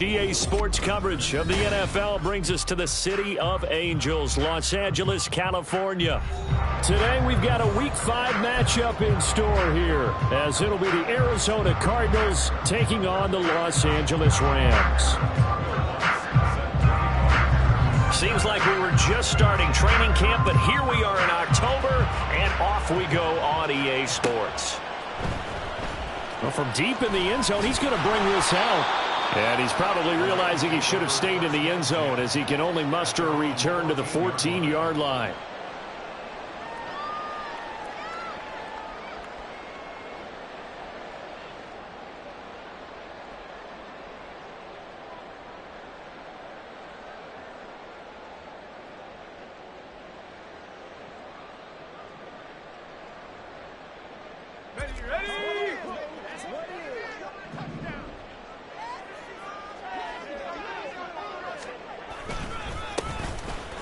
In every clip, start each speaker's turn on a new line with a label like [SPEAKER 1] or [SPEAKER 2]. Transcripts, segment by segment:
[SPEAKER 1] EA Sports coverage of the NFL brings us to the City of Angels, Los Angeles, California. Today we've got a Week 5 matchup in store here, as it'll be the Arizona Cardinals taking on the Los Angeles Rams. Seems like we were just starting training camp, but here we are in October, and off we go on EA Sports. Well, from deep in the end zone, he's going to bring this out. And he's probably realizing he should have stayed in the end zone, as he can only muster a return to the 14-yard line.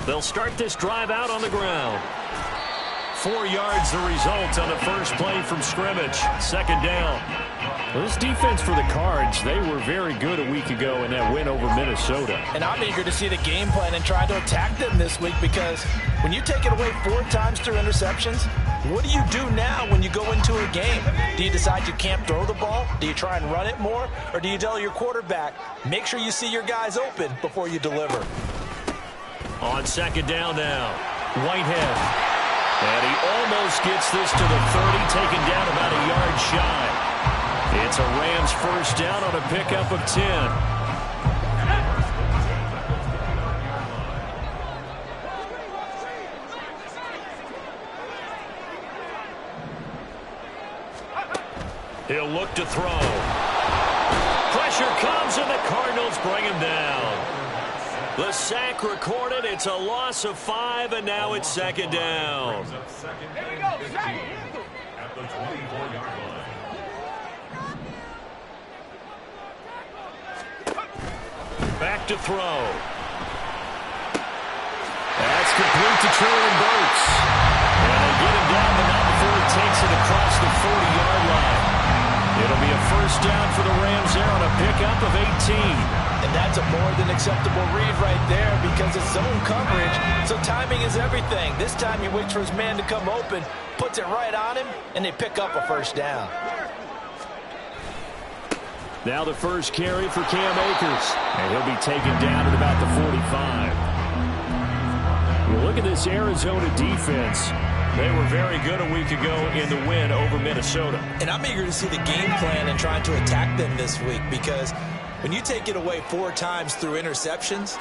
[SPEAKER 1] They'll start this drive out on the ground. 4 yards the result on the first play from scrimmage. Second down. Well, this defense for the Cards, they were very good a week ago in that win over Minnesota.
[SPEAKER 2] And I'm eager to see the game plan and try to attack them this week, because when you take it away 4 times through interceptions, what do you do now when you go into a game? Do you decide you can't throw the ball? Do you try and run it more? Or do you tell your quarterback, make sure you see your guys open before you deliver?
[SPEAKER 1] On second down now, Whitehead. And he almost gets this to the 30, taken down about a yard shy. It's a Rams first down on a pickup of 10. He'll look to throw. Pressure comes, and the Cardinals bring him down. The sack recorded. It's a loss of 5, and now it's second down.
[SPEAKER 3] Here we go, second. At the 24-yard line.
[SPEAKER 1] Back to throw. That's complete to Traylon Burks. And they get him down, but not before he takes it across the 40-yard line. It'll be a first down for the Rams there on a pickup of 18.
[SPEAKER 2] And that's a more than acceptable read right there, because it's zone coverage, so timing is everything. This time he waits for his man to come open, puts it right on him, and they pick up a first down.
[SPEAKER 1] Now the first carry for Cam Akers, and he'll be taken down at about the 45. Well, look at this Arizona defense. They were very good a week ago in the win over Minnesota.
[SPEAKER 2] And I'm eager to see the game plan and trying to attack them this week, because when you take it away 4 times through interceptions,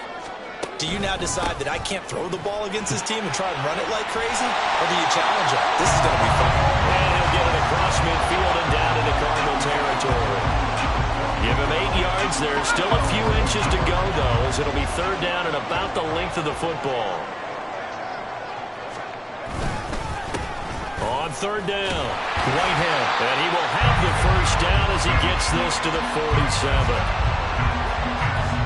[SPEAKER 2] do you now decide that I can't throw the ball against this team and try and run it like crazy? Or do you challenge it? This is going to be fun.
[SPEAKER 1] And he'll get it across midfield and down into Cardinal territory. Give him 8 yards. There's still a few inches to go, though, as it'll be third down and about the length of the football. On third down, Whitehead. And he will have the first down as he gets this to the 47.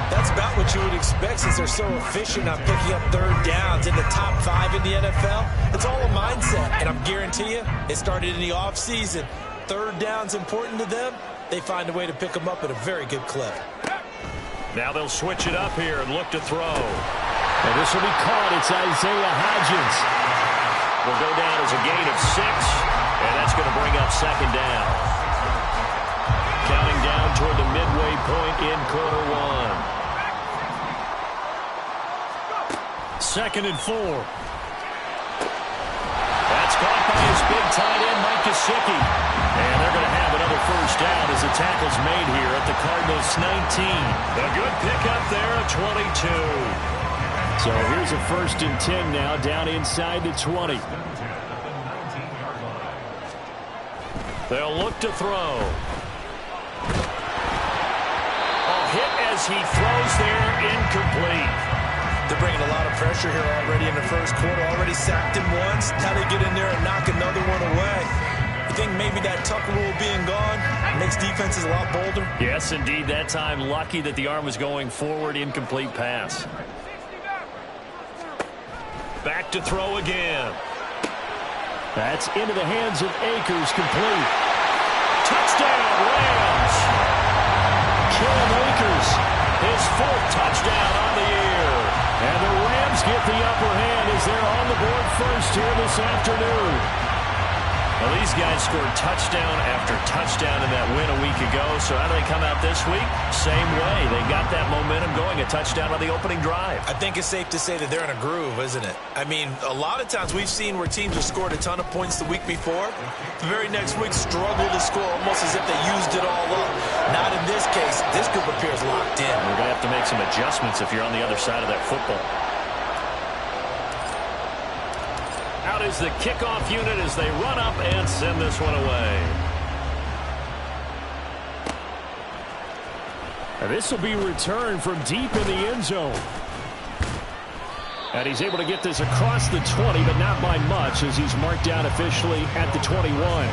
[SPEAKER 2] That's about what you would expect, since they're so efficient on picking up third downs in the top 5 in the NFL. It's all a mindset, and I'm guarantee you, it started in the offseason. Third down's important to them. They find a way to pick them up at a very good clip.
[SPEAKER 1] Now they'll switch it up here and look to throw. And this will be caught. It's Isaiah Hodgins. Will go down as a gain of 6, and that's going to bring up second down. Counting down toward the midway point in quarter 1. Second and 4. That's caught by his big tight end, Mike Gesicki. And they're going to have another first down as the tackle's made here at the Cardinals 19. A good pickup there at 22. So here's a first and 10 now, down inside the 20. They'll look to throw. A hit as he throws there, incomplete.
[SPEAKER 2] They're bringing a lot of pressure here already in the first quarter. Already sacked him once. Now they get in there and knock another one away. I think maybe that tuck rule being gone makes defenses a lot bolder.
[SPEAKER 1] Yes, indeed. That time, lucky that the arm was going forward. Incomplete pass. Back to throw again. That's into the hands of Akers, complete. Touchdown, Rams. Cam Akers, his fourth touchdown on the year. And the Rams get the upper hand as they're on the board first here this afternoon. Well, these guys scored touchdown after touchdown in that win a week ago. So how do they come out this week? Same way. They got that momentum going. A touchdown on the opening drive.
[SPEAKER 2] I think it's safe to say that they're in a groove, isn't it? I mean, a lot of times we've seen where teams have scored a ton of points the week before. The very next week struggle to score almost as if they used it all up. Not in this case. This group appears locked in.
[SPEAKER 1] We're going to have to make some adjustments if you're on the other side of that football. Out is the kickoff unit as they run up and send this one away. And this will be returned from deep in the end zone. And he's able to get this across the 20, but not by much as he's marked down officially at the 21.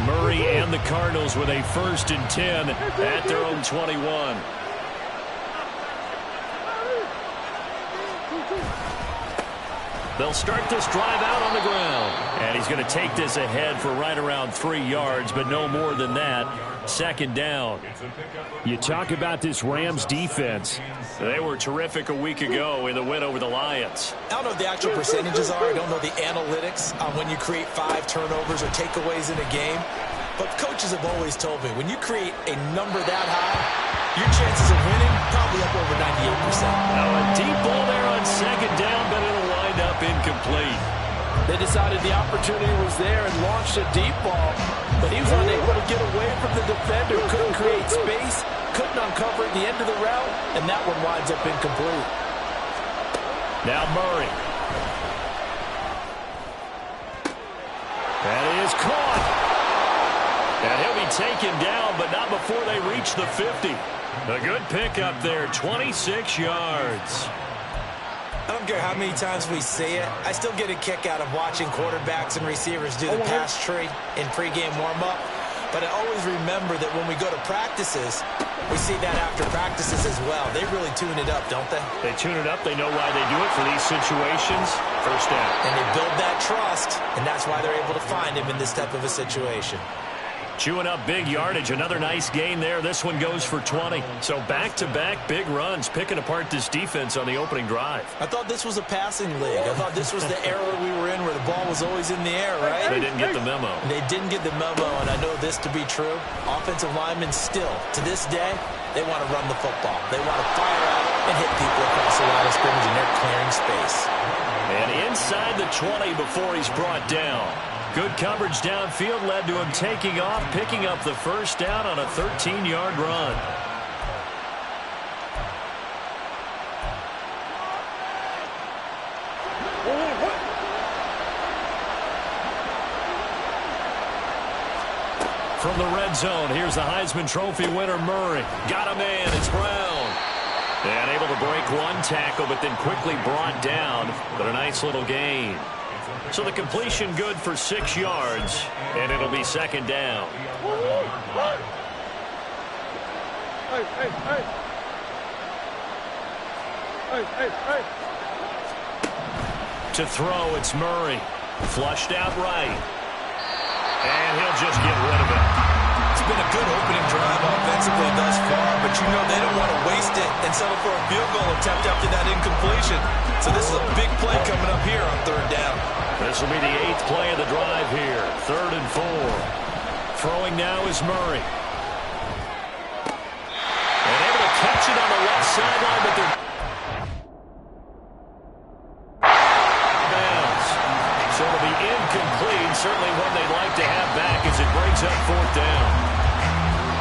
[SPEAKER 1] Murray and the Cardinals with a 1st and 10 at their own 21. They'll start this drive out on the ground. And he's going to take this ahead for right around 3 yards, but no more than that. 2nd down. You talk about this Rams defense. They were terrific a week ago in the win over the Lions.
[SPEAKER 2] I don't know what the actual percentages are. I don't know the analytics on when you create 5 turnovers or takeaways in a game. But coaches have always told me, when you create a number that high, your chances of winning probably up over 98%.
[SPEAKER 1] Now a deep ball there on 2nd down, but it'll wind up incomplete.
[SPEAKER 4] They decided the opportunity was there and launched a deep ball, but he was unable to get away from the defender, couldn't create space, couldn't uncover at the end of the route, and that one winds up incomplete.
[SPEAKER 1] Now Murray. That is caught. And he'll be taken down, but not before they reach the 50. A good pickup there, 26 yards.
[SPEAKER 2] I don't care how many times we see it. I still get a kick out of watching quarterbacks and receivers do the pass tree in pregame warm-up. But I always remember that when we go to practices, we see that after practices as well. They really tune it up, don't they?
[SPEAKER 1] They tune it up. They know why they do it for these situations. 1st down.
[SPEAKER 2] And they build that trust, and that's why they're able to find him in this type of a situation.
[SPEAKER 1] Chewing up big yardage. Another nice gain there. This one goes for 20. So back-to-back big runs, picking apart this defense on the opening drive.
[SPEAKER 2] I thought this was a passing league. I thought this was the era we were in where the ball was always in the air, right?
[SPEAKER 1] They didn't get the memo.
[SPEAKER 2] They didn't get the memo, and I know this to be true. Offensive linemen still, to this day, they want to run the football. They want to fire out and hit people across the line of scrimmage, and they're clearing space.
[SPEAKER 1] And inside the 20 before he's brought down. Good coverage downfield led to him taking off, picking up the 1st down on a 13-yard run. From the red zone, here's the Heisman Trophy winner, Murray. Got a man, it's Brown. And able to break one tackle, but then quickly brought down. But a nice little gain. So the completion good for 6 yards, and it'll be 2nd down. To throw, it's Murray. Flushed out right. And he'll just get rid of it.
[SPEAKER 2] It's been a good opening drive offensively thus far, but you know they don't want to waste it and settle for a field goal attempt after that incompletion. So this is a big play coming up here on 3rd down.
[SPEAKER 1] This will be the 8th play of the drive here. 3rd and 4. Throwing now is Murray. And able to catch it on the left sideline, but they're bounds. So it'll be incomplete. Certainly one they'd like to have back as it breaks up 4th down.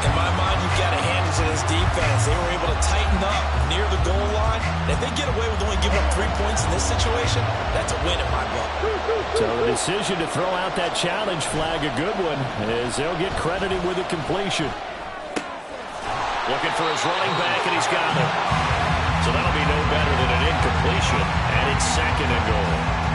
[SPEAKER 2] In my mind, you've got to hand it to this defense. They were able to tighten tighten up near the goal line. And if they get away with only giving up 3 points in this situation, that's a win in my book.
[SPEAKER 1] So the decision to throw out that challenge flag, a good one, as they'll get credited with a completion. Looking for his running back, and he's got it. So that'll be no better than an incompletion, and it's 2nd and goal.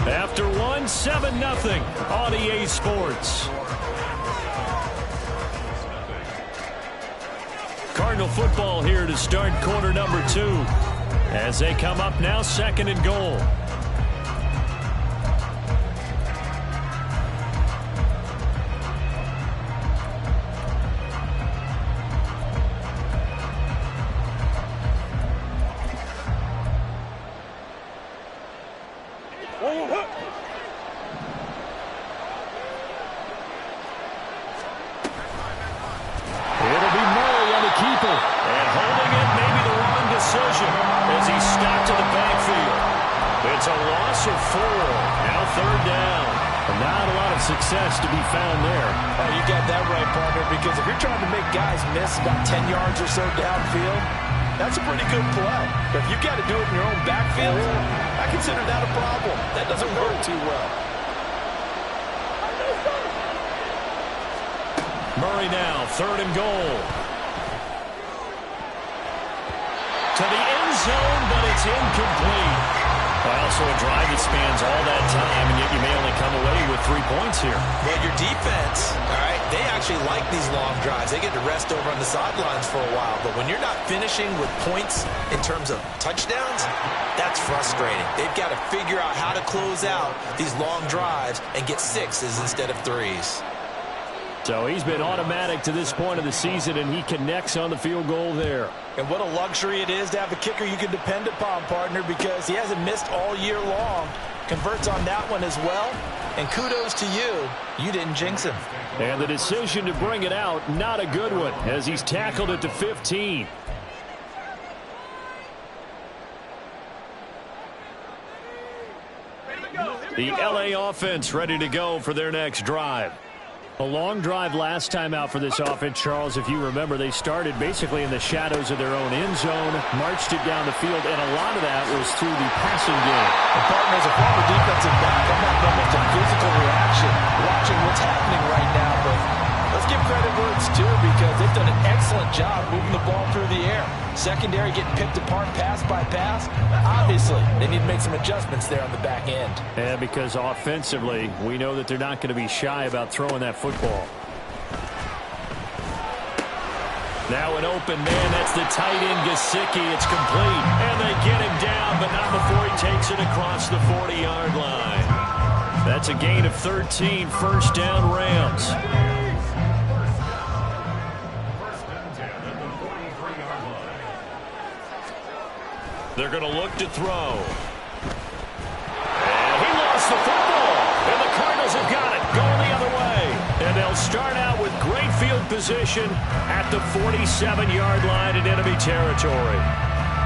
[SPEAKER 1] After one, 7-0 on EA Sports. Cardinal football here to start quarter number 2. As they come up now, 2nd and goal. Success to be found there.
[SPEAKER 4] Oh, you got that right, partner, because if you're trying to make guys miss about 10 yards or so downfield, that's a pretty good play. But if you've got to do it in your own backfield, I consider that a problem. That doesn't work too well.
[SPEAKER 1] Murray now, 3rd and goal. To the end zone, but it's incomplete. Also a drive that spans all that time, and yet you may only come away with 3 points here.
[SPEAKER 2] Well, your defense, all right, they actually like these long drives. They get to rest over on the sidelines for a while. But when you're not finishing with points in terms of touchdowns, that's frustrating. They've got to figure out how to close out these long drives and get 6s instead of 3s.
[SPEAKER 1] So he's been automatic to this point of the season, and he connects on the field goal there.
[SPEAKER 4] And what a luxury it is to have a kicker you can depend upon, partner, because he hasn't missed all year long. Converts on that one as well. And kudos to you. You didn't jinx him.
[SPEAKER 1] And the decision to bring it out, not a good one, as he's tackled it to 15. The LA offense ready to go for their next drive. A long drive last time out for this offense, Charles. If you remember, they started basically in the shadows of their own end zone, marched it down the field, and a lot of that was through the passing game.
[SPEAKER 4] And partner, as a former defensive back, I'm not done with the physical reaction, watching what's happening right now. But let's give credit where it's due, because they've done an excellent job moving the ball through the air. Secondary getting picked apart pass by pass. Obviously, they need to make some adjustments there on the back end.
[SPEAKER 1] And because offensively, we know that they're not going to be shy about throwing that football. Now an open man. That's the tight end, Gesicki. It's complete. And they get him down, but not before he takes it across the 40-yard line. That's a gain of 13. First down, Rams. They're going to look to throw. And he lost the football. And the Cardinals have got it. Going the other way. And they'll start out with great field position at the 47-yard line in enemy territory.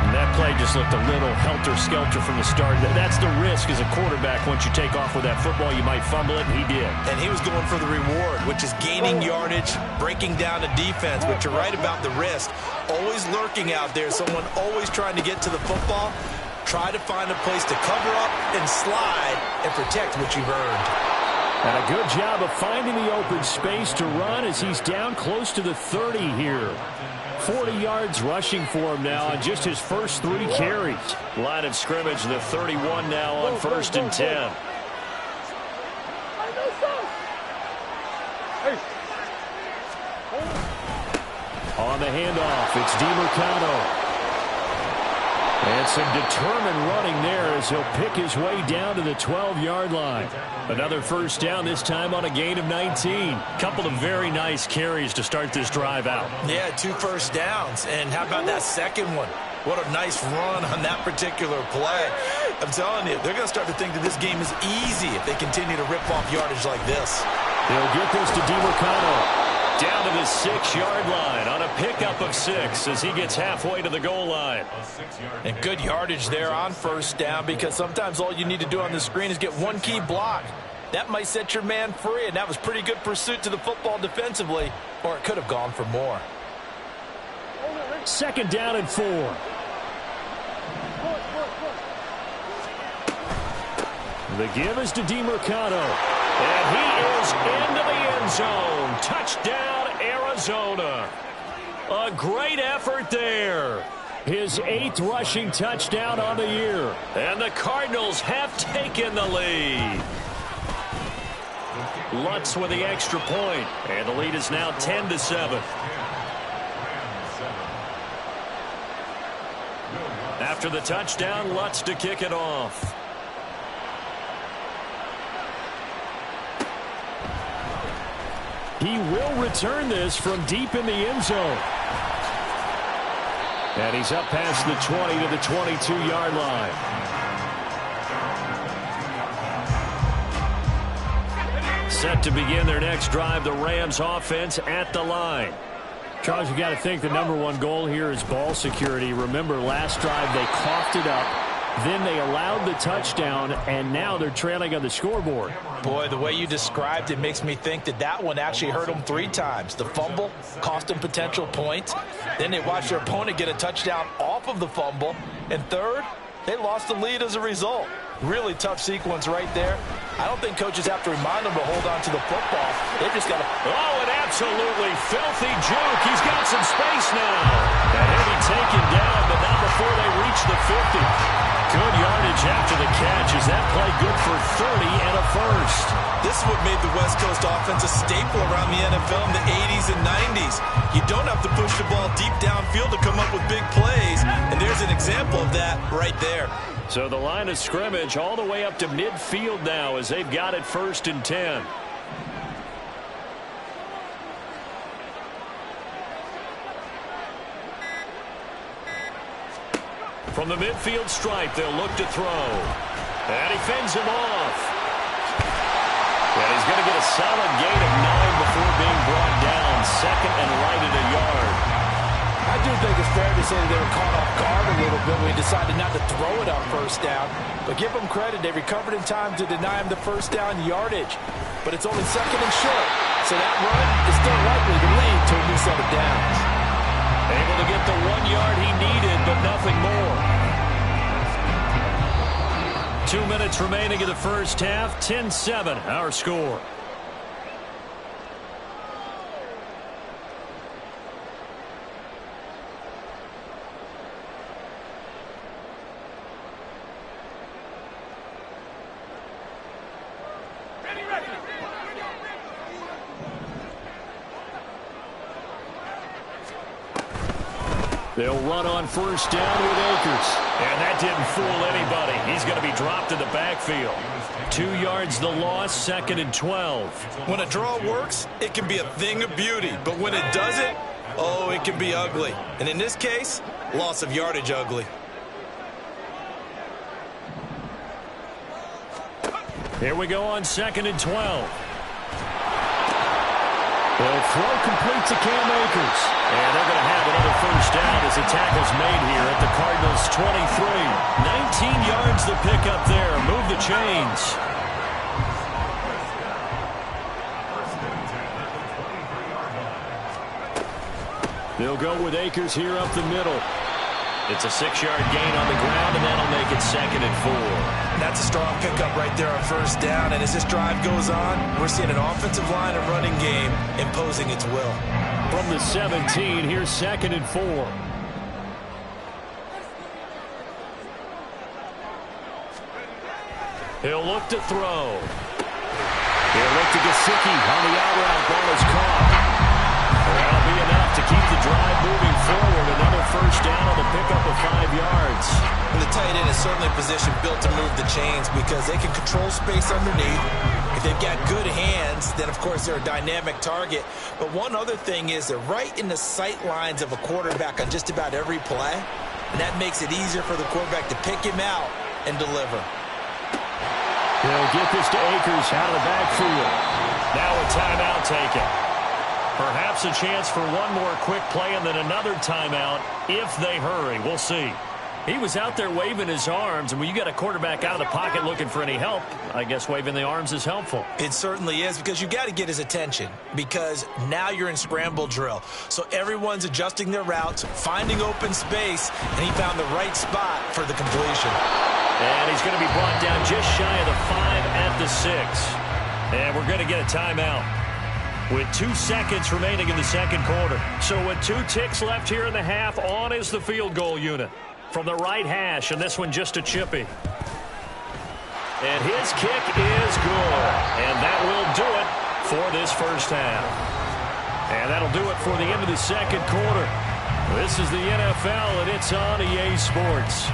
[SPEAKER 1] And that play just looked a little helter-skelter from the start. That's the risk as a quarterback. Once you take off with that football, you might fumble it, and he did.
[SPEAKER 2] And he was going for the reward, which is gaining yardage, breaking down the defense. But you're right about the risk. Always lurking out there, someone always trying to get to the football. Try to find a place to cover up and slide and protect what you've earned.
[SPEAKER 1] And a good job of finding the open space to run as he's down close to the 30 here. 40 yards rushing for him now on just his first 3 carries. Line of scrimmage, the 31 now on 1st and 10. On the handoff, it's DeMarcano. And some determined running there as he'll pick his way down to the 12-yard line. Another first down, this time on a gain of 19. Couple of very nice carries to start this drive out.
[SPEAKER 2] Yeah, 2 first downs. And how about that second one? What a nice run on that particular play. I'm telling you, they're going to start to think that this game is easy if they continue to rip off yardage like this.
[SPEAKER 1] They'll get this to DeMarcano. Down to the 6-yard line on a pickup of 6 as he gets halfway to the goal line.
[SPEAKER 4] And good yardage there on first down, because sometimes all you need to do on the screen is get one key block. That might set your man free, and that was pretty good pursuit to the football defensively, or it could have gone for more.
[SPEAKER 1] 2nd down and 4. The give is to DeMercado, and he is into the end zone. Touchdown, Arizona. A great effort there. His 8th rushing touchdown on the year. And the Cardinals have taken the lead. Lutz with the extra point, and the lead is now 10-7. After the touchdown, Lutz to kick it off. He will return this from deep in the end zone. And he's up past the 20 to the 22-yard line. Set to begin their next drive, the Rams offense at the line. Charles, you got to think the #1 goal here is ball security. Remember, last drive they coughed it up. Then they allowed the touchdown, and now they're trailing on the scoreboard.
[SPEAKER 4] Boy, the way you described it makes me think that that one actually hurt them 3 times. The fumble cost them potential points. Then they watched their opponent get a touchdown off of the fumble. And third, they lost the lead as a result. Really tough sequence right there. I don't think coaches have to remind them to hold on to the football. They've just got to...
[SPEAKER 1] Oh, an absolutely filthy juke. He's got some space now. And he'll be taken down, but not before they reach the 50. Good yardage after the catch. Is that play good for 30 and a first?
[SPEAKER 2] This is what made the West Coast offense a staple around the NFL in the 80s and 90s. You don't have to push the ball deep downfield to come up with big plays, and there's an example of that right there.
[SPEAKER 1] So the line of scrimmage all the way up to midfield now as they've got it 1st and 10. From the midfield stripe, they'll look to throw. And he fends him off. And he's going to get a solid gain of 9 before being brought down. 2nd and right at a yard.
[SPEAKER 4] I do think it's fair to say that they were caught off guard a little bit when he decided not to throw it on first down. But give them credit. They recovered in time to deny him the first down yardage. But it's only 2nd and short. So that run is still likely to lead to a new set of downs.
[SPEAKER 1] Able to get the 1 yard he needed, but nothing more. 2 minutes remaining in the first half. 10-7, our score. They'll run on first down with Akers. And that didn't fool anybody. He's going to be dropped in the backfield. 2 yards the loss, 2nd and 12.
[SPEAKER 2] When a draw works, it can be a thing of beauty. But when it doesn't, oh, it can be ugly. And in this case, loss of yardage ugly.
[SPEAKER 1] Here we go on 2nd and 12. They'll throw complete to Cam Akers. And they're going to have another first down as the tackle's made here at the Cardinals' 23. 19 yards the pickup there. Move the chains. They'll go with Akers here up the middle. It's a 6-yard gain on the ground, and that'll make it 2nd and 4.
[SPEAKER 2] That's a strong pickup right there on first down. And as this drive goes on, we're seeing an offensive line and running game imposing its will.
[SPEAKER 1] From the 17, here's 2nd and 4. He'll look to throw. He'll look to Gesicki on the out route. Ball is caught. That'll be enough to keep the drive moving forward. Another first down on the pickup of 5 yards.
[SPEAKER 2] And the tight end is certainly a position built to move the chains because they can control space underneath. If they've got good hands, then of course they're a dynamic target. But one other thing is they're right in the sight lines of a quarterback on just about every play. And that makes it easier for the quarterback to pick him out and deliver.
[SPEAKER 1] They'll get this to Akers out of the backfield. Now a timeout taken. Perhaps a chance for one more quick play and then another timeout if they hurry. We'll see. He was out there waving his arms, and when you got a quarterback out of the pocket looking for any help, I guess waving the arms is helpful.
[SPEAKER 2] It certainly is, because you got to get his attention, because now you're in scramble drill. So everyone's adjusting their routes, finding open space, and he found the right spot for the completion.
[SPEAKER 1] And he's going to be brought down just shy of the 5 at the 6. And we're going to get a timeout with 2 seconds remaining in the second quarter. So with 2 ticks left here in the half, on is the field goal unit from the right hash, and this one just a chippy. And his kick is good. And that will do it for this first half. And that'll do it for the end of the second quarter. This is the NFL, and it's on EA Sports.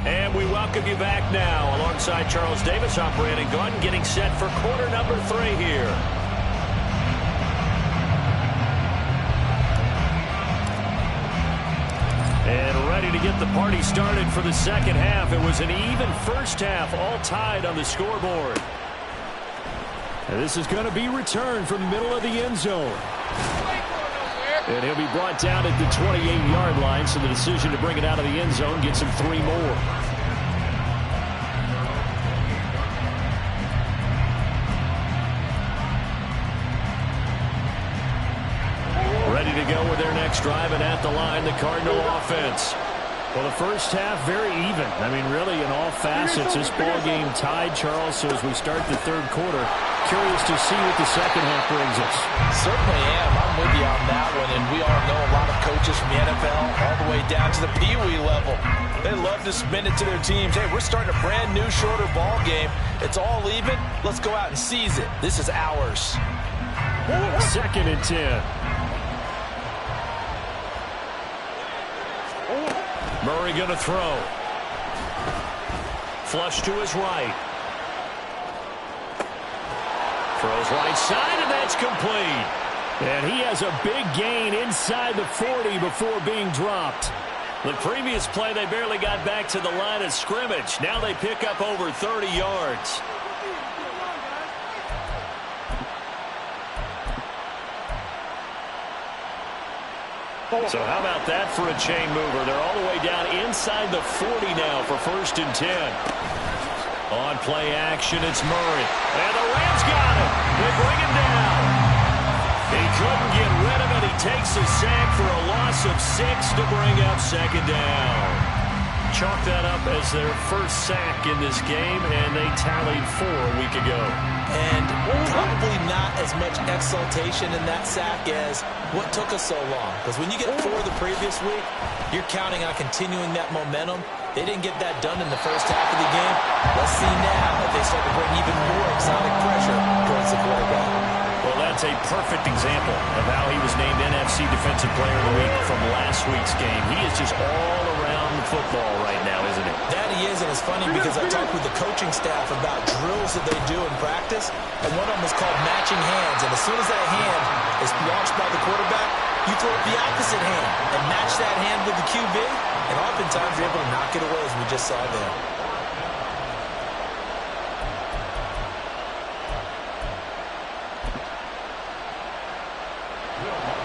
[SPEAKER 1] And we welcome you back now. Alongside Charles Davis, I'm Brandon Gunn, getting set for quarter number 3 here. And ready to get the party started for the second half. It was an even first half, all tied on the scoreboard. And this is going to be returned from the middle of the end zone. And he'll be brought down at the 28-yard line, so the decision to bring it out of the end zone gets him 3 more. Ready to go with their next drive, and at the line, the Cardinal offense. Well, the first half, very even. I mean, really, in all facets, this ball game tied, Charles. So as we start the third quarter, curious to see what the second half brings us.
[SPEAKER 4] Certainly am. I'm with you on that one. And we all know a lot of coaches from the NFL all the way down to the Pee-wee level. They love to spin it to their teams. Hey, we're starting a brand new, shorter ball game. It's all even. Let's go out and seize it. This is ours.
[SPEAKER 1] 2nd and 10. Murray going to throw. Flush to his right. Throws right side, and that's complete. And he has a big gain inside the 40 before being dropped. The previous play, they barely got back to the line of scrimmage. Now they pick up over 30 yards. So how about that for a chain mover? They're all the way down inside the 40 now for 1st and 10. On play action, it's Murray. And the Rams got him. They bring him down. He couldn't get rid of it. He takes a sack for a loss of 6 to bring up 2nd down. Chalk that up as their first sack in this game, and they tallied 4 a week ago.
[SPEAKER 2] And probably not as much exultation in that sack as what took us so long. Because when you get 4 the previous week, you're counting on continuing that momentum. They didn't get that done in the first half of the game. Let's see now if they start to bring even more exotic pressure towards the quarterback.
[SPEAKER 1] Well, that's a perfect example of how he was named NFC Defensive Player of the Week from last week's game. He is just all around football right now, isn't he?
[SPEAKER 2] That he is, and it's funny because I talked with the coaching staff about drills that they do in practice, and one of them is called matching hands. And as soon as that hand is launched by the quarterback, you throw up the opposite hand and match that hand with the QB, and oftentimes you're able to knock it away, as we just saw there.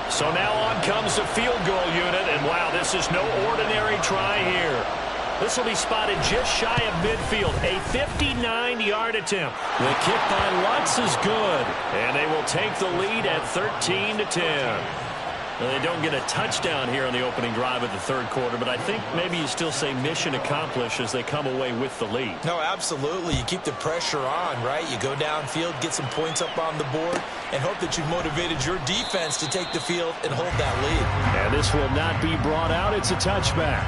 [SPEAKER 1] So now on comes the field goal unit, and wow, this is no ordinary try here. This will be spotted just shy of midfield, a 59-yard attempt. The kick by Lutz is good, and they will take the lead at 13-10. Well, they don't get a touchdown here on the opening drive of the third quarter, but I think maybe you still say mission accomplished as they come away with the lead.
[SPEAKER 2] No, absolutely. You keep the pressure on, right? You go downfield, get some points up on the board, and hope that you've motivated your defense to take the field and hold that lead.
[SPEAKER 1] And this will not be brought out. It's a touchback.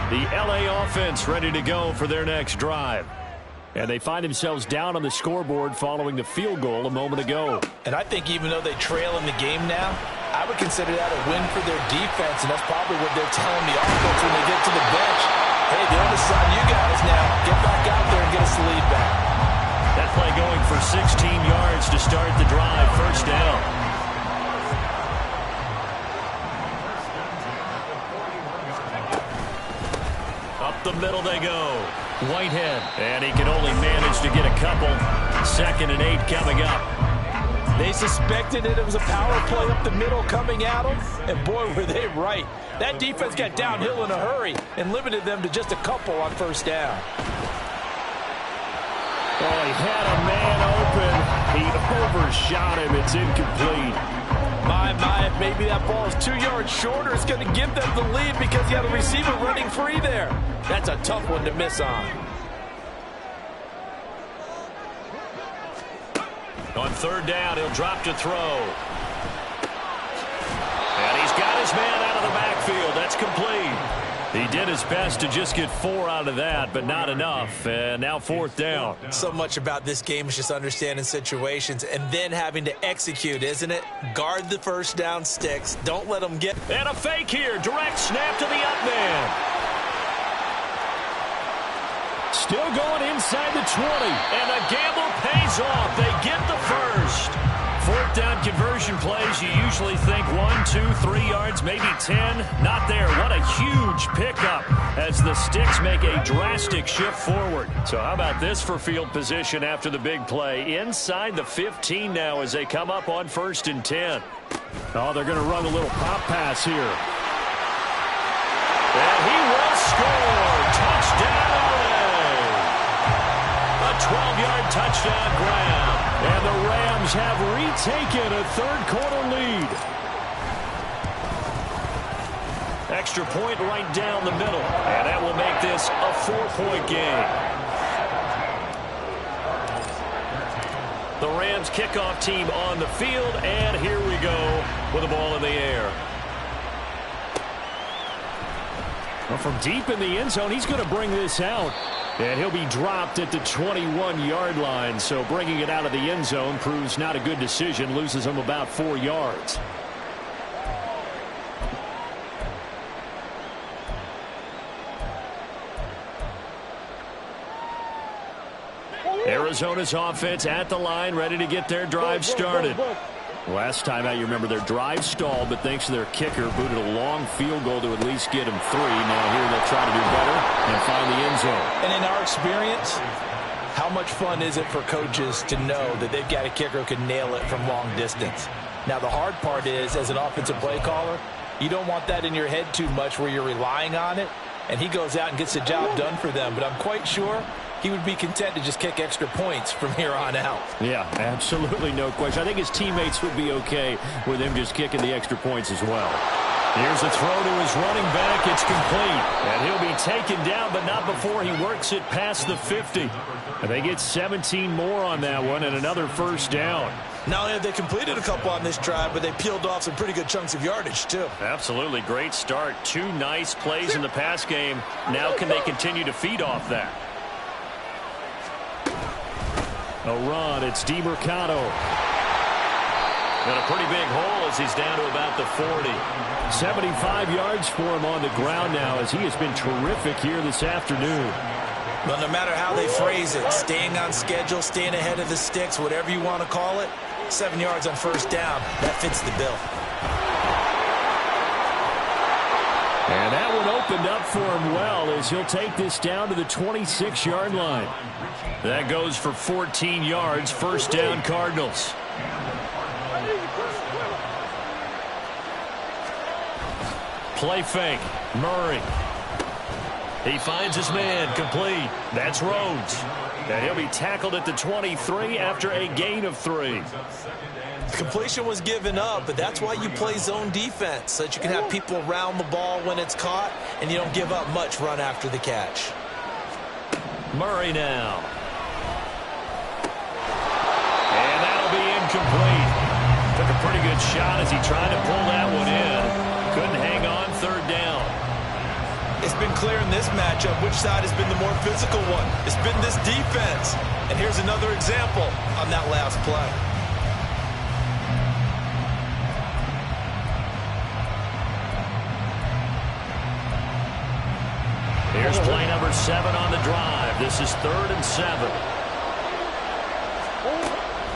[SPEAKER 1] The LA offense ready to go for their next drive. And they find themselves down on the scoreboard following the field goal a moment ago.
[SPEAKER 2] And I think even though they trail in the game now, I would consider that a win for their defense, and that's probably what they're telling the offense when they get to the bench. Hey, the onus is on you guys now. Get back out there and get us the lead back.
[SPEAKER 1] That play going for 16 yards to start the drive. First down. Up the middle they go. Whitehead. And he can only manage to get a couple. 2nd and 8 coming up.
[SPEAKER 4] They suspected it was a power play up the middle coming at them, and boy, were they right. That defense got downhill in a hurry and limited them to just a couple on first down.
[SPEAKER 1] Oh, he had a man open. He overshot him. It's incomplete.
[SPEAKER 4] My, maybe that ball is 2 yards shorter. It's going to give them the lead because he had a receiver running free there. That's a tough one to miss on.
[SPEAKER 1] On 3rd down, he'll drop to throw. And he's got his man out of the backfield. That's complete. He did his best to just get 4 out of that, but not enough. And now 4th down.
[SPEAKER 2] So much about this game is just understanding situations and then having to execute, isn't it? Guard the first down sticks. Don't let them get...
[SPEAKER 1] And a fake here. Direct snap to the up man. Still going inside the 20. And the gamble pays off. They get the first. 4th down conversion plays, you usually think 1, 2, 3 yards, maybe 10. Not there. What a huge pickup as the sticks make a drastic shift forward. So how about this for field position after the big play? Inside the 15 now as they come up on 1st and 10. Oh, they're going to run a little pop pass here. And he will score. Touchdown, LA. A 12-yard touchdown grab. And the Rams have retaken a 3rd quarter lead. Extra point right down the middle. And that will make this a 4-point game. The Rams kickoff team on the field. And here we go with the ball in the air. Well, from deep in the end zone, he's going to bring this out. And he'll be dropped at the 21-yard line. So bringing it out of the end zone proves not a good decision. Loses him about 4 yards. Arizona's offense at the line, ready to get their drive started. Last time out, you remember their drive stalled, but thanks to their kicker, booted a long field goal to at least get them 3. Now here they'll try to do better and find the end zone.
[SPEAKER 4] And in our experience, how much fun is it for coaches to know that they've got a kicker who can nail it from long distance? Now the hard part is, as an offensive play caller, you don't want that in your head too much where you're relying on it, and he goes out and gets the job done for them. But I'm quite sure he would be content to just kick extra points from here on out.
[SPEAKER 1] Yeah, absolutely no question. I think his teammates would be okay with him just kicking the extra points as well. Here's a throw to his running back. It's complete. And he'll be taken down, but not before he works it past the 50. And they get 17 more on that one and another 1st down.
[SPEAKER 2] Not only have they completed a couple on this drive, but they peeled off some pretty good chunks of yardage, too.
[SPEAKER 1] Absolutely. Great start. 2 nice plays in the pass game. Now can they continue to feed off that? A run. It's DeMercado. And a pretty big hole as he's down to about the 40. 75 yards for him on the ground now as he has been terrific here this afternoon.
[SPEAKER 2] Well, no matter how they phrase it, staying on schedule, staying ahead of the sticks, whatever you want to call it, 7 yards on 1st down, that fits the bill.
[SPEAKER 1] And that one opened up for him well as he'll take this down to the 26-yard line. That goes for 14 yards. 1st down, Cardinals. Play fake. Murray. He finds his man. Complete. That's Rhodes. And he'll be tackled at the 23 after a gain of 3.
[SPEAKER 2] Completion was given up, but that's why you play zone defense, so that you can have people around the ball when it's caught, and you don't give up much run after the catch.
[SPEAKER 1] Murray now. And that'll be incomplete. Took a pretty good shot as he tried to pull that one in. Couldn't hang on 3rd down.
[SPEAKER 2] It's been clear in this matchup which side has been the more physical one. It's been this defense. And here's another example on that last play.
[SPEAKER 1] Here's play number 7 on the drive. This is 3rd and 7.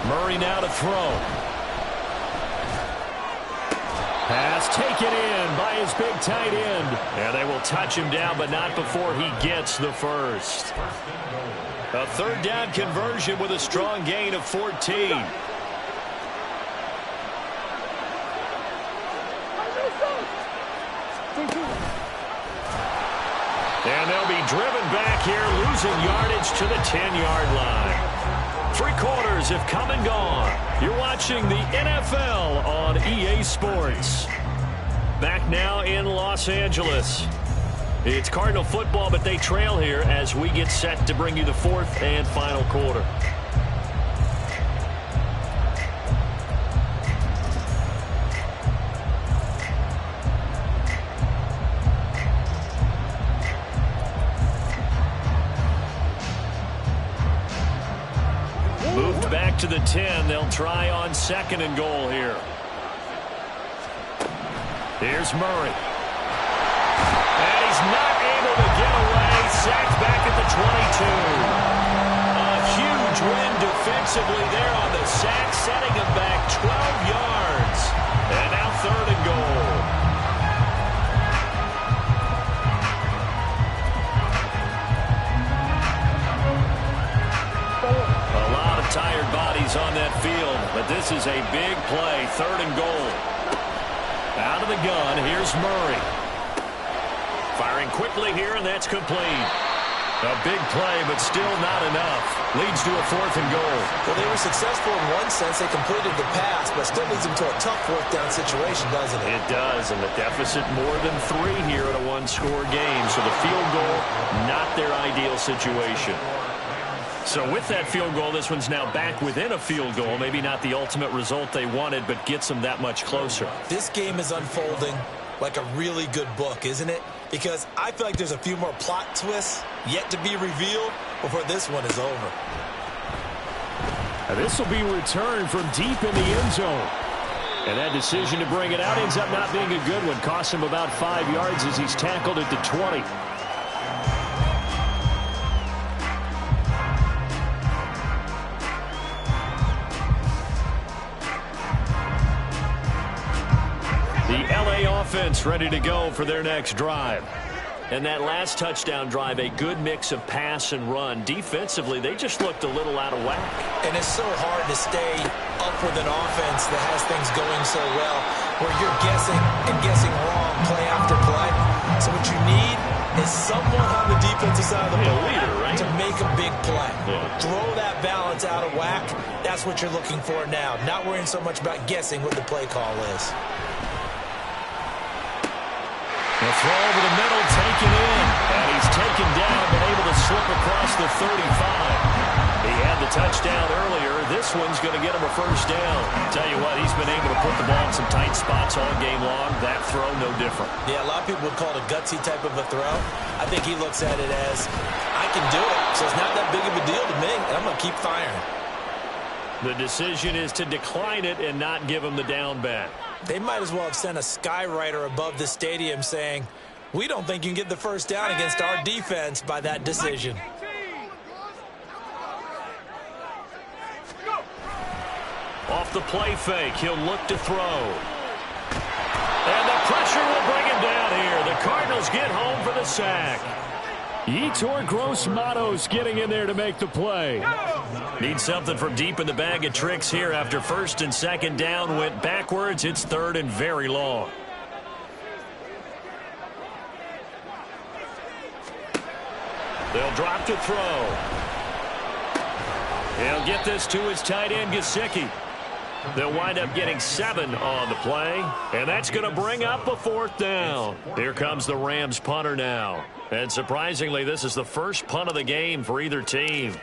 [SPEAKER 1] Murray now to throw. Pass taken in by his big tight end. And they will touch him down, but not before he gets the first. A 3rd down conversion with a strong gain of 14. And they'll be driven back here, losing yardage to the 10-yard line. 3 quarters have come and gone. You're watching the NFL on EA Sports. Back now in Los Angeles. It's Cardinal football, but they trail here as we get set to bring you the 4th and final quarter. Moved back to the 10. They'll try on 2nd and goal here. Here's Murray. And he's not able to get away. Sacked back at the 22. A huge win defensively there on the sack, setting him back 12 yards. And now 3rd and goal. A lot of tired bodies on that field, but this is a big play. 3rd and goal. Out of the gun, here's Murray. Firing quickly here, and that's complete. A big play, but still not enough. Leads to a 4th and goal.
[SPEAKER 2] Well, they were successful in one sense. They completed the pass, but still leads them to a tough 4th down situation, doesn't it?
[SPEAKER 1] It does, and the deficit more than 3 here in a 1-score game. So the field goal, not their ideal situation. So with that field goal, this one's now back within a field goal. Maybe not the ultimate result they wanted, but gets them that much closer.
[SPEAKER 2] This game is unfolding like a really good book, isn't it? Because I feel like there's a few more plot twists yet to be revealed before this one is over.
[SPEAKER 1] This will be returned from deep in the end zone. And that decision to bring it out ends up not being a good one. Cost him about 5 yards as he's tackled at the 20. The LA offense ready to go for their next drive. And that last touchdown drive, a good mix of pass and run. Defensively, they just looked a little out of whack.
[SPEAKER 2] And it's so hard to stay up with an offense that has things going so well, where you're guessing and guessing wrong play after play. So what you need is someone on the defensive side of the ball to make a big play. Throw that balance out of whack. That's what you're looking for now. Not worrying so much about guessing what the play call is.
[SPEAKER 1] The throw over the middle, taken in. And he's taken down, but able to slip across the 35. He had the touchdown earlier. This one's going to get him a 1st down. Tell you what, he's been able to put the ball in some tight spots all game long. That throw, no different.
[SPEAKER 2] Yeah, a lot of people would call it a gutsy type of a throw. I think he looks at it as, I can do it, so it's not that big of a deal to me, and I'm going to keep firing.
[SPEAKER 1] The decision is to decline it and not give him the down back.
[SPEAKER 2] They might as well have sent a skywriter above the stadium saying, we don't think you can get the 1st down against our defense by that decision.
[SPEAKER 1] Off the play fake, he'll look to throw. And the pressure will bring him down here. The Cardinals get home for the sack. Yetur Gross-Matos getting in there to make the play. Need something from deep in the bag of tricks here after 1st and 2nd down went backwards. It's 3rd and very long. They'll drop to throw. He'll get this to his tight end, Gesicki. They'll wind up getting 7 on the play, and that's going to bring up a 4th down. Here comes the Rams punter now. And surprisingly, this is the first punt of the game for either team.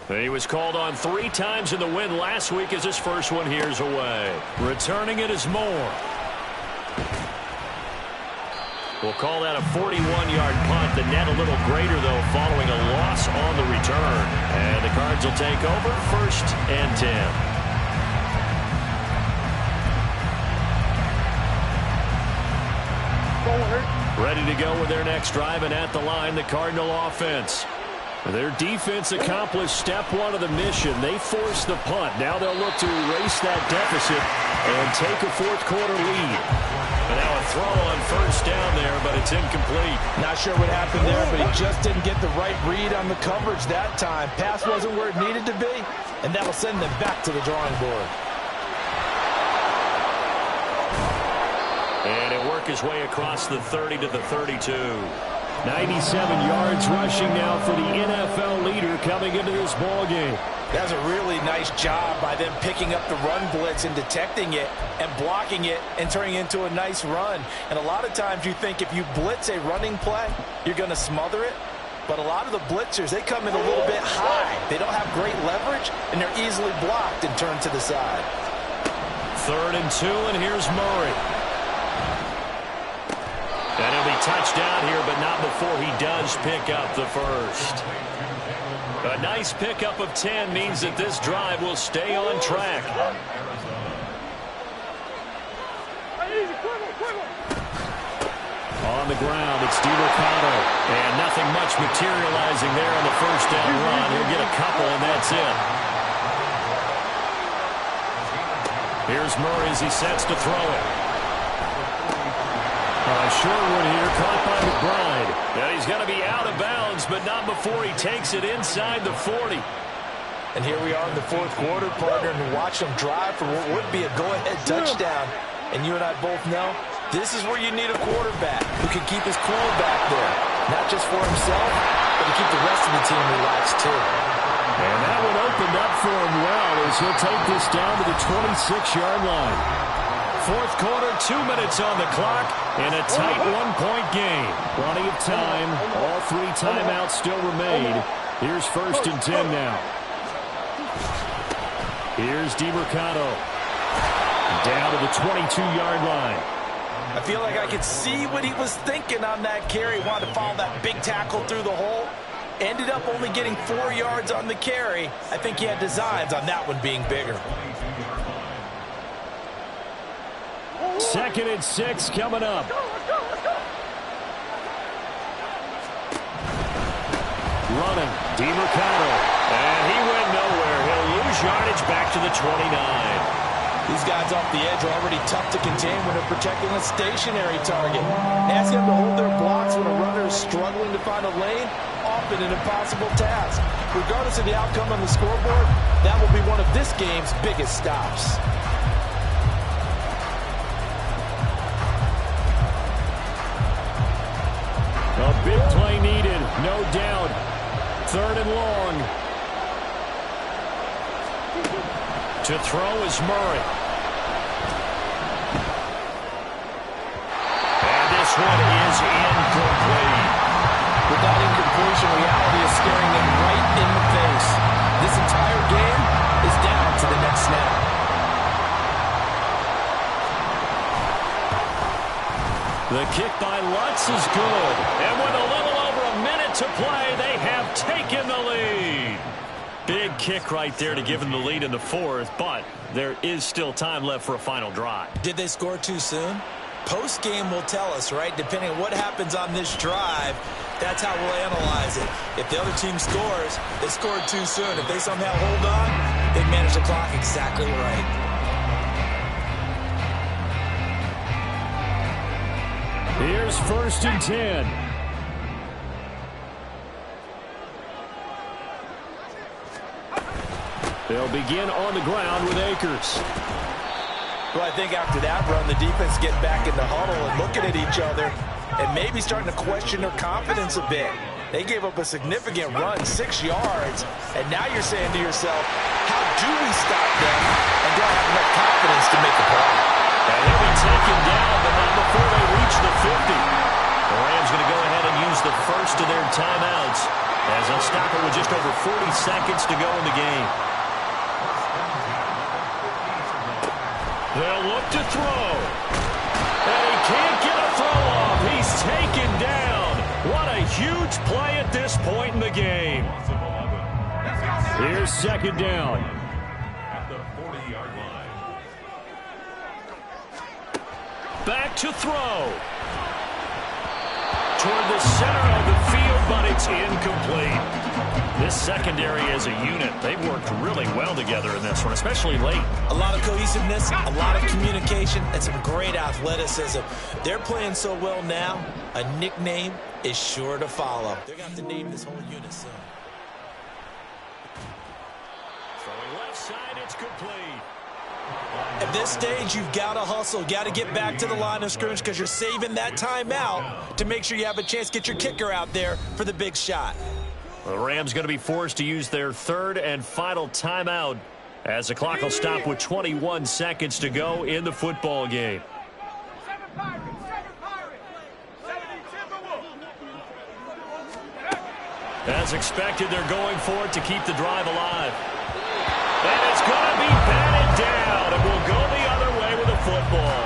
[SPEAKER 1] He was called on 3 times in the win last week as his first one here's away. Returning it is Moore. We'll call that a 41-yard punt. The net a little greater, though, following a loss on the return. And the Cards will take over 1st and 10.
[SPEAKER 5] Forward.
[SPEAKER 1] Ready to go with their next drive, and at the line, the Cardinal offense. Their defense accomplished step one of the mission. They forced the punt. Now they'll look to erase that deficit and take a fourth-quarter lead. And now a throw on first down there, but it's incomplete.
[SPEAKER 2] Not sure what happened there, but he just didn't get the right read on the coverage that time. Pass wasn't where it needed to be, and that'll send them back to the drawing board.
[SPEAKER 1] And he'll work his way across the 30 to the 32. 97 yards rushing now for the NFL leader coming into this ball game.
[SPEAKER 2] That's a really nice job by them picking up the run blitz and detecting it and blocking it and turning it into a nice run. And a lot of times you think if you blitz a running play, you're going to smother it. But a lot of the blitzers, they come in a little bit high. They don't have great leverage, and they're easily blocked and turned to the side.
[SPEAKER 1] 3rd and 2, and here's Murray. And he'll be touched down here, but not before he does pick up the first. A nice pickup of 10 means that this drive will stay on track. On the ground, it's DeMarcado. And nothing much materializing there on the first down run. He'll get a couple, and that's it. Here's Murray as he sets to throw it. Short one here, caught by McBride. And he's going to be out of bounds, but not before he takes it inside the 40.
[SPEAKER 2] And here we are in the fourth quarter, partner, and watch them drive for what would be a go-ahead touchdown. And you and I both know this is where you need a quarterback who can keep his cool back there. Not just for himself, but to keep the rest of the team relaxed, too.
[SPEAKER 1] And that one opened up for him well as he'll take this down to the 26-yard line. Fourth quarter, 2 minutes on the clock, and a tight one-point game. Plenty of time. All 3 timeouts still remain. Here's 1st and 10 now. Here's DeMarcado. Down to the 22-yard line.
[SPEAKER 2] I feel like I could see what he was thinking on that carry. Wanted to follow that big tackle through the hole. Ended up only getting 4 yards on the carry. I think he had designs on that one being bigger.
[SPEAKER 1] 2nd and 6 coming up. Running, DeMarcado. And he went nowhere. He'll lose yardage back to the 29.
[SPEAKER 2] These guys off the edge are already tough to contain when they're protecting a stationary target. Asking them to hold their blocks when a runner is struggling to find a lane, often an impossible task. Regardless of the outcome on the scoreboard, that will be one of this game's biggest stops.
[SPEAKER 1] A big play needed, no doubt. 3rd and long. To throw is Murray. And this one is incomplete.
[SPEAKER 2] With that incompletion, reality is staring them right in the face. This entire game is down to the next snap.
[SPEAKER 1] The kick by Lutz is good. And with a little over a minute to play, they have taken the lead. Big kick right there to give them the lead in the 4th, but there is still time left for a final drive.
[SPEAKER 2] Did they score too soon? Post-game will tell us, right? Depending on what happens on this drive, that's how we'll analyze it. If the other team scores, they scored too soon. If they somehow hold on, they manage the clock exactly right.
[SPEAKER 1] Here's 1st and 10. They'll begin on the ground with Akers.
[SPEAKER 2] Well, I think after that run, the defense getting back in the huddle and looking at each other and maybe starting to question their confidence a bit. They gave up a significant run, 6 yards, and now you're saying to yourself, how do we stop them and don't have enough confidence to make a play?
[SPEAKER 1] And they'll be taken down, but not before they reach the 50. The Rams going to go ahead and use the first of their timeouts as they'll stop it with just over 40 seconds to go in the game. They'll look to throw. And he can't get a throw off. He's taken down. What a huge play at this point in the game. Here's 2nd down.
[SPEAKER 3] At the 40-yard line.
[SPEAKER 1] Back to throw. toward the center of the field, but it's incomplete. This secondary as a unit, they've worked really well together in this one, especially late.
[SPEAKER 2] A lot of cohesiveness, a lot of communication, and some great athleticism. They're playing so well now, a nickname is sure to follow. They're going to have to name this whole unit soon.
[SPEAKER 1] Throwing left side, it's complete.
[SPEAKER 2] At this stage, you've got to hustle. Got to get back to the line of scrimmage because you're saving that timeout to make sure you have a chance to get your kicker out there for the big shot.
[SPEAKER 1] The Rams going to be forced to use their third and final timeout as the clock will stop with 21 seconds to go in the football game. As expected, they're going for it to keep the drive alive. And it's going to be batted down, and we'll go the other way with the football.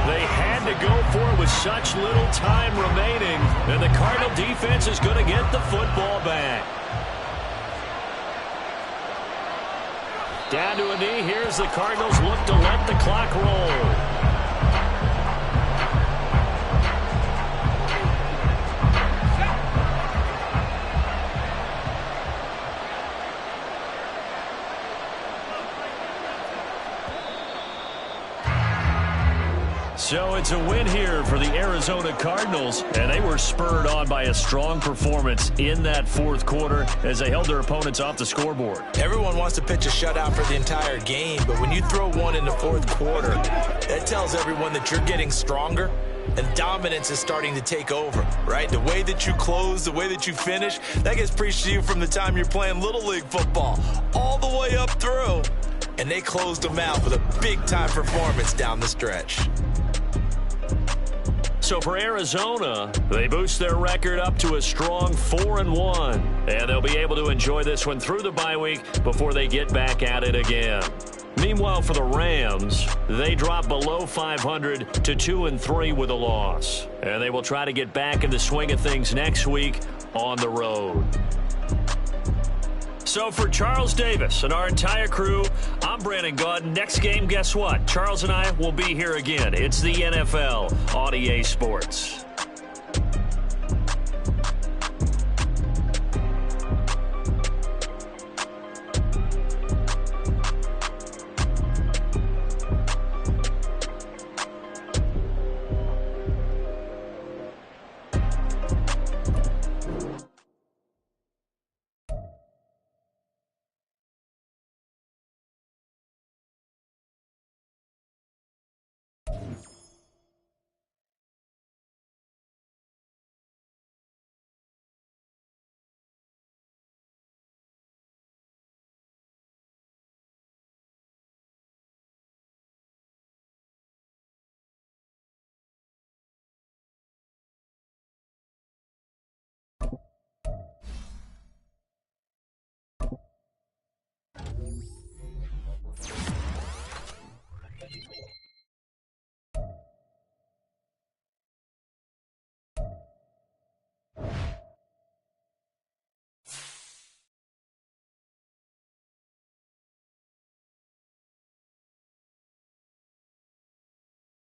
[SPEAKER 1] They had to go for it with such little time remaining, and the Cardinal defense is going to get the football back. Down to a knee. Here's the Cardinals look to let the clock roll. So it's a win here for the Arizona Cardinals, and they were spurred on by a strong performance in that fourth quarter as they held their opponents off the scoreboard.
[SPEAKER 2] Everyone wants to pitch a shutout for the entire game, but when you throw one in the fourth quarter, that tells everyone that you're getting stronger and dominance is starting to take over, right? The way that you close, the way that you finish, that gets preached to you from the time you're playing Little League football all the way up through, and they closed them out with a big-time performance down the stretch.
[SPEAKER 1] So for Arizona, they boost their record up to a strong 4-1. And they'll be able to enjoy this one through the bye week before they get back at it again. Meanwhile, for the Rams, they drop below 500 to 2-3 with a loss. And they will try to get back in the swing of things next week on the road. So for Charles Davis and our entire crew, I'm Brandon Gaudin. Next game, guess what? Charles and I will be here again. It's the NFL on EA Sports.